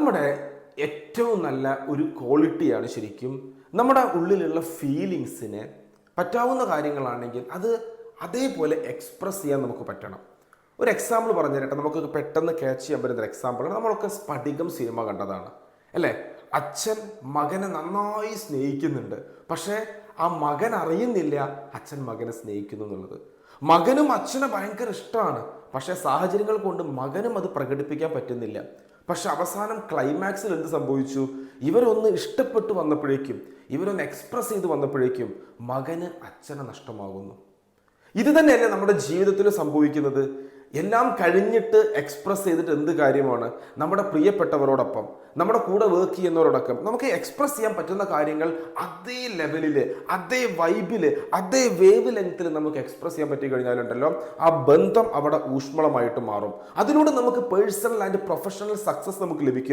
നമ്മുടെ ഏറ്റവും നല്ല ഒരു ക്വാളിറ്റിയാണ് ശരിക്കും നമ്മുടെ ഉള്ളിലുള്ള ഫീലിങ്സിനെ പറ്റാവുന്ന കാര്യങ്ങളാണെങ്കിൽ അത് അതേപോലെ എക്സ്പ്രസ് ചെയ്യാൻ നമുക്ക് പറ്റണം. ഒരു എക്സാമ്പിൾ പറഞ്ഞു തരട്ടെ, നമുക്ക് പെട്ടെന്ന് ക്യാച്ച് ചെയ്യാൻ പറ്റുന്ന എക്സാമ്പിളാണ്. നമ്മളൊക്കെ സ്ഫടികം സിനിമ കണ്ടതാണ് അല്ലേ? അച്ഛൻ മകനെ നന്നായി സ്നേഹിക്കുന്നുണ്ട്, പക്ഷേ ആ മകൻ അറിയുന്നില്ല അച്ഛൻ മകനെ സ്നേഹിക്കുന്നു എന്നുള്ളത്. മകനും അച്ഛനെ ഭയങ്കര ഇഷ്ടമാണ്, പക്ഷേ സാഹചര്യങ്ങൾ കൊണ്ട് മകനും അത് പ്രകടിപ്പിക്കാൻ പറ്റുന്നില്ല. പക്ഷെ അവസാനം ക്ലൈമാക്സിൽ എന്ത് സംഭവിച്ചു? ഇവരൊന്ന് ഇഷ്ടപ്പെട്ടു വന്നപ്പോഴേക്കും, ഇവരൊന്ന് എക്സ്പ്രസ് ചെയ്ത് വന്നപ്പോഴേക്കും മകന് അച്ഛനെ നഷ്ടമാകുന്നു. ഇത് തന്നെയല്ലേ നമ്മുടെ ജീവിതത്തിൽ സംഭവിക്കുന്നത്? എല്ലാം കഴിഞ്ഞിട്ട് എക്സ്പ്രസ് ചെയ്തിട്ട് എന്ത് കാര്യമാണ്? നമ്മുടെ പ്രിയപ്പെട്ടവരോടൊപ്പം, നമ്മുടെ കൂടെ വർക്ക് ചെയ്യുന്നവരോടൊപ്പം നമുക്ക് എക്സ്പ്രസ് ചെയ്യാൻ പറ്റുന്ന കാര്യങ്ങൾ അതേ ലെവലില്, അതേ വൈബില്, അതേ വേവ് ലെങ്ത്തിൽ നമുക്ക് എക്സ്പ്രസ് ചെയ്യാൻ പറ്റി കഴിഞ്ഞാലുണ്ടല്ലോ, ആ ബന്ധം അവിടെ ഊഷ്മളമായിട്ട് മാറും. അതിലൂടെ നമുക്ക് പേഴ്സണൽ ആൻഡ് പ്രൊഫഷണൽ സക്സസ് നമുക്ക് ലഭിക്കും.